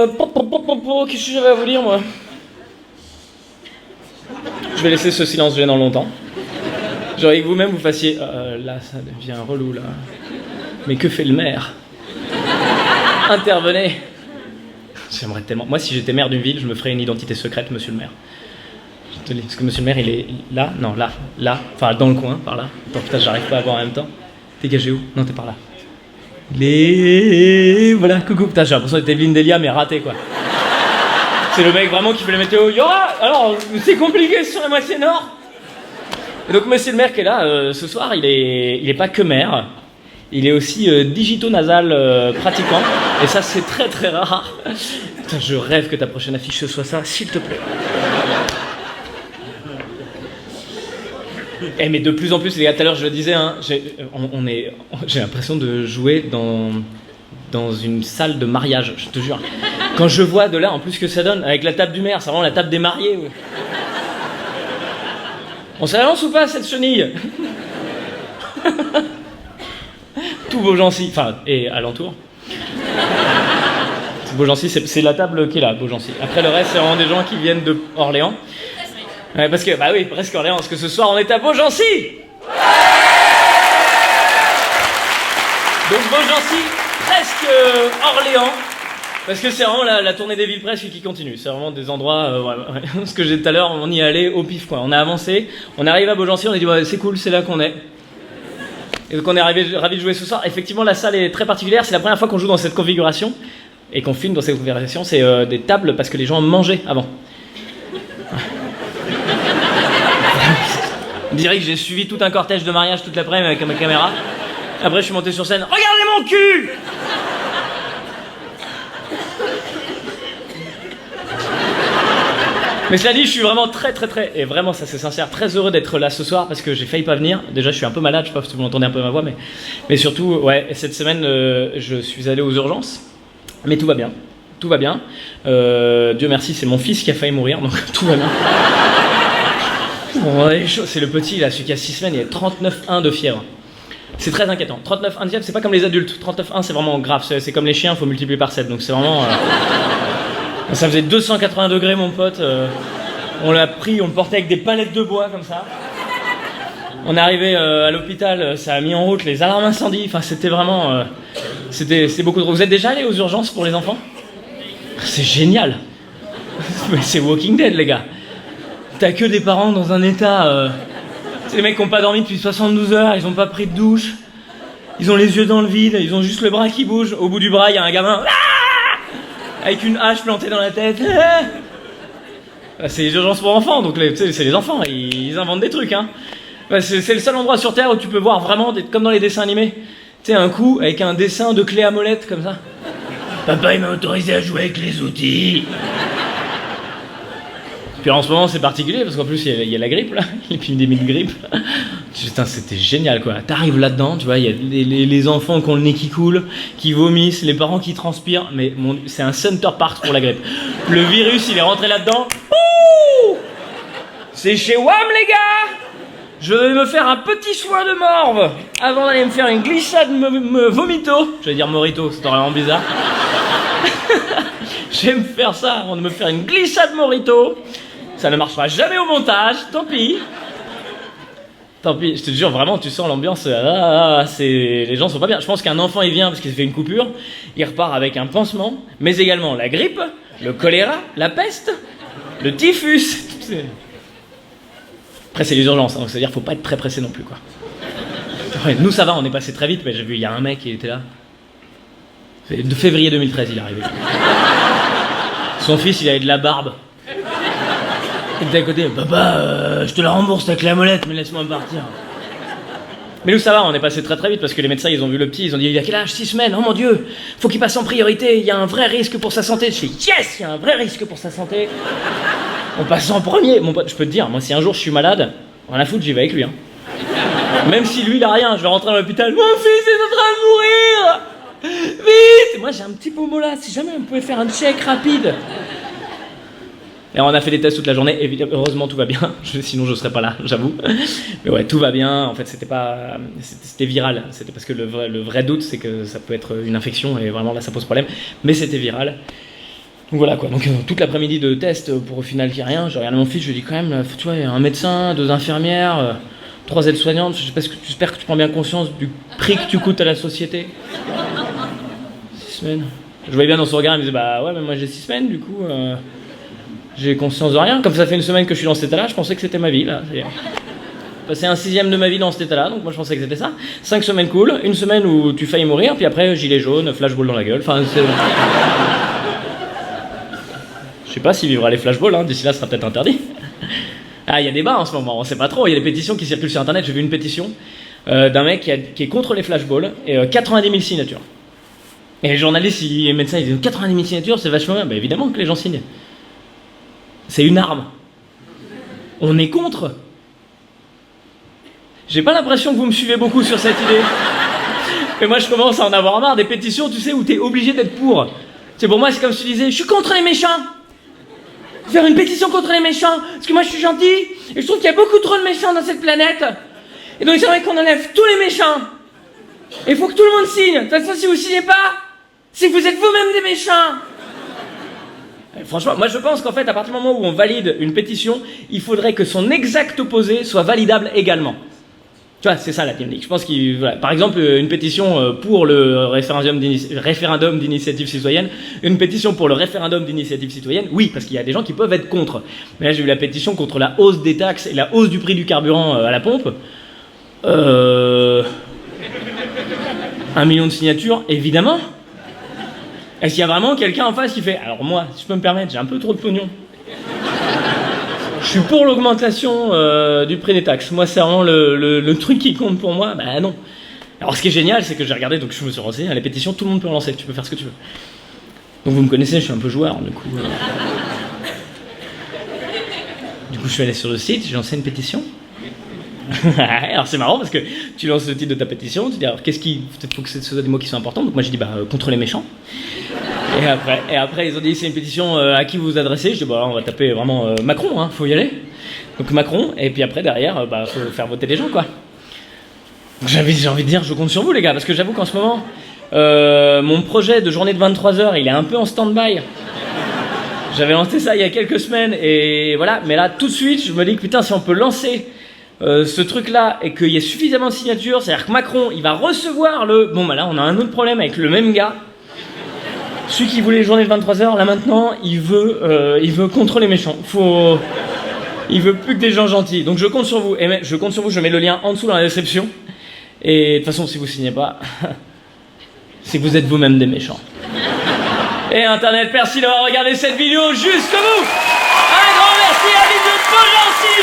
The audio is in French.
Qu'est-ce que j'avais à vous dire, moi? Je vais laisser ce silence gênant longtemps. J'aurais que vous-même vous fassiez... là, ça devient relou, là. Mais que fait le maire? Intervenez. J'aimerais tellement... Moi, si j'étais maire d'une ville, je me ferais une identité secrète, monsieur le maire. Je te dis, parce que monsieur le maire, il est là. Non, là. Enfin, dans le coin, par là. Attends, putain, j'arrive pas à voir en même temps. T'es cagé où? Non, t'es par là. Voilà, coucou. Putain, j'ai l'impression d'être Evelyne Delia, mais raté, quoi. C'est le mec vraiment qui fait la météo. Yora, alors, c'est compliqué sur la moitié nord. Et donc, monsieur le maire qui est là, ce soir, il est pas que maire. Il est aussi digito-nasal pratiquant. Et ça, c'est très très rare. Putain, je rêve que ta prochaine affiche ce soit ça, s'il te plaît. Eh, mais de plus en plus, les gars, tout à l'heure, je le disais, hein, j'ai l'impression de jouer dans une salle de mariage, je te jure. Quand je vois de là, en plus, que ça donne, avec la table du maire, c'est vraiment la table des mariés. Ouais. On s'avance ou pas, cette chenille? Tout Beaugency, enfin, et alentour. Beaugency, c'est la table qui est là, Beaugency. Après, le reste, c'est vraiment des gens qui viennent de Orléans. Ouais, parce que, bah oui, presque Orléans, parce que ce soir, on est à Beaugency. Donc, Beaugency, presque Orléans. Parce que c'est vraiment la tournée des villes presque qui continue. C'est vraiment des endroits, ouais. Ce que j'ai dit tout à l'heure, on y est allé au pif, quoi. On a avancé, on arrive à Beaugency, on a dit, ouais, c'est cool, c'est là qu'on est. Et donc on est ravis de jouer ce soir. Effectivement, la salle est très particulière. C'est la première fois qu'on joue dans cette configuration et qu'on filme dans cette configuration. C'est des tables parce que les gens mangeaient avant. On dirait que j'ai suivi tout un cortège de mariage toute l'après-midi avec ma caméra. Après, je suis monté sur scène. Regardez mon cul! Mais cela dit, je suis vraiment très, et vraiment, ça c'est sincère, très heureux d'être là ce soir parce que j'ai failli pas venir. Déjà, je suis un peu malade, je sais pas si vous entendez un peu ma voix, mais surtout, ouais, cette semaine, je suis allé aux urgences, mais tout va bien. Tout va bien. Dieu merci, c'est mon fils qui a failli mourir, donc tout va bien. Bon, c'est le petit, là, celui qui a 6 semaines, il a 39,1 de fièvre. C'est très inquiétant. 39,1 de fièvre, c'est pas comme les adultes. 39,1, c'est vraiment grave. C'est comme les chiens, il faut multiplier par 7, donc c'est vraiment... Ça faisait 280 degrés, mon pote. On l'a pris, on le portait avec des palettes de bois, comme ça. On est arrivé à l'hôpital, ça a mis en route les alarmes incendie. Enfin, c'était vraiment... c'était beaucoup trop... Vous êtes déjà allés aux urgences pour les enfants? C'est génial. C'est Walking Dead, les gars. T'as que des parents dans un état... C'est les mecs qui n'ont pas dormi depuis 72 heures, ils n'ont pas pris de douche. Ils ont les yeux dans le vide, ils ont juste le bras qui bouge. Au bout du bras, il y a un gamin... avec une hache plantée dans la tête. C'est les urgences pour enfants, donc c'est les enfants, ils inventent des trucs. Hein. C'est le seul endroit sur Terre où tu peux voir vraiment, comme dans les dessins animés, tu sais, un coup avec un dessin de clé à molette comme ça. Papa, il m'a autorisé à jouer avec les outils. Puis en ce moment, c'est particulier, parce qu'en plus, il y a la grippe, là, l'épidémie de grippe. Putain, c'était génial, quoi. T'arrives là-dedans, tu vois, il y a les enfants qui ont le nez qui coule, qui vomissent, les parents qui transpirent, mais c'est un center park pour la grippe. Le virus, il est rentré là-dedans. Ouh, c'est chez WAM, les gars. Je vais me faire un petit soin de morve avant d'aller me faire une glissade vomito. Je vais dire morito, c'est vraiment bizarre. Je vais me faire ça avant de me faire une glissade morito. Ça ne marchera jamais au montage, tant pis. Tant pis, je te jure, vraiment, tu sens l'ambiance, les gens sont pas bien. Je pense qu'un enfant, il vient parce qu'il s'est fait une coupure, il repart avec un pansement, mais également la grippe, le choléra, la peste, le typhus. Après, c'est les urgences, hein, c'est-à-dire qu'il faut pas être très pressé non plus, quoi. Ouais, nous, ça va, on est passé très vite, mais j'ai vu, il y a un mec qui était là. De février 2013, il est arrivé. Son fils, il avait de la barbe. Il était à côté, papa, je te la rembourse ta clé à molette, mais laisse-moi partir. Mais nous, ça va, on est passé très vite parce que les médecins, ils ont vu le petit, ils ont dit, il a quel âge? 6 semaines, oh mon Dieu, faut qu'il passe en priorité, il y a un vrai risque pour sa santé. Je fais, yes, il y a un vrai risque pour sa santé. On passe en premier. Mon pote, je peux te dire, moi, si un jour je suis malade, rien à foutre, j'y vais avec lui. Hein. Même si lui, il a rien, je vais rentrer à l'hôpital, mon fils est en train de mourir. Vite! Moi, j'ai un petit pommeau là, si jamais on pouvait faire un check rapide. Et on a fait des tests toute la journée, évidemment, heureusement tout va bien, sinon je serais pas là, j'avoue. Mais ouais, tout va bien, en fait c'était viral, c'était parce que le vrai doute c'est que ça peut être une infection et vraiment là ça pose problème, mais c'était viral. Donc voilà quoi, donc toute l'après-midi de test pour au final qu'il n'y a rien, je regarde mon fils, je lui dis quand même, tu vois, il y a un médecin, 2 infirmières, 3 aides-soignantes, j'espère que tu prends bien conscience du prix que tu coûtes à la société. 6 semaines. Je voyais bien dans son regard, il me disait, bah ouais, mais moi j'ai 6 semaines, du coup, j'ai conscience de rien. Comme ça fait une semaine que je suis dans cet état-là, je pensais que c'était ma vie, là. J'ai passé un 6e de ma vie dans cet état-là, donc moi je pensais que c'était ça. 5 semaines cool, 1 semaine où tu faillis mourir, puis après, gilet jaune, flashball dans la gueule, enfin, c'est... Je sais pas s'il vivra les flashballs, hein. D'ici là, ce sera peut-être interdit. Ah, il y a débat en ce moment, on sait pas trop, il y a des pétitions qui circulent sur internet, j'ai vu une pétition d'un mec qui est contre les flashballs, et 90 000 signatures. Et les journalistes et les médecins, ils disent 90 000 signatures, c'est vachement bien. Bah évidemment que les gens signent. C'est une arme. On est contre. J'ai pas l'impression que vous me suivez beaucoup sur cette idée. Mais moi, je commence à en avoir marre des pétitions, tu sais, où t'es obligé d'être pour. C'est pour moi, c'est comme si tu disais, je suis contre les méchants. Faire une pétition contre les méchants, parce que moi, je suis gentil, et je trouve qu'il y a beaucoup trop de méchants dans cette planète. Et donc, j'aimerais qu'on enlève tous les méchants. Et il faut que tout le monde signe. De toute façon, si vous signez pas, c'est que vous êtes vous-même des méchants. Et franchement, moi, je pense qu'en fait, à partir du moment où on valide une pétition, il faudrait que son exact opposé soit validable également. Tu vois, c'est ça la technique. Je pense qu'il, voilà. Par exemple, une pétition pour le référendum d'initiative citoyenne, une pétition pour le référendum d'initiative citoyenne, oui, parce qu'il y a des gens qui peuvent être contre. Mais là, j'ai vu la pétition contre la hausse des taxes et la hausse du prix du carburant à la pompe. 1 million de signatures, évidemment. Est-ce qu'il y a vraiment quelqu'un en face qui fait, alors moi, si je peux me permettre, j'ai un peu trop de pognon. Je suis pour l'augmentation du prix des taxes. Moi, c'est vraiment le truc qui compte pour moi. Bah non. Alors, ce qui est génial, c'est que j'ai regardé, donc je me suis renseigné, à la pétition, tout le monde peut en lancer. Tu peux faire ce que tu veux. Donc, vous me connaissez, je suis un peu joueur, du coup. Du coup, je suis allé sur le site, j'ai lancé une pétition. Alors, c'est marrant parce que tu lances le titre de ta pétition, tu dis, alors, qu'est-ce qui. Peut-être faut que ce soit des mots qui sont importants. Donc, moi, j'ai dit, contre les méchants. Et après, ils ont dit, c'est une pétition à qui vous vous adressez. Je dis, on va taper vraiment Macron, hein, faut y aller. Donc Macron, et puis après, derrière, faut faire voter les gens, quoi. Donc j'ai envie de dire, je compte sur vous, les gars, parce que j'avoue qu'en ce moment, mon projet de journée de 23 heures, il est un peu en stand-by. J'avais lancé ça il y a quelques semaines, et voilà. Mais là, tout de suite, je me dis que putain, si on peut lancer ce truc-là, et qu'il y ait suffisamment de signatures, c'est-à-dire que Macron, il va recevoir le... Bon, là, on a un autre problème avec le même gars. Celui qui voulait les journées de 23 heures, là maintenant, il veut contre les méchants. Il veut plus que des gens gentils. Donc je compte sur vous. Et je compte sur vous, je mets le lien en dessous dans la description. Et de toute façon, si vous signez pas, c'est que vous êtes vous-même des méchants. Et Internet, merci d'avoir regardé cette vidéo jusqu'au bout. Un grand merci à la vidéo de Paul Jancy.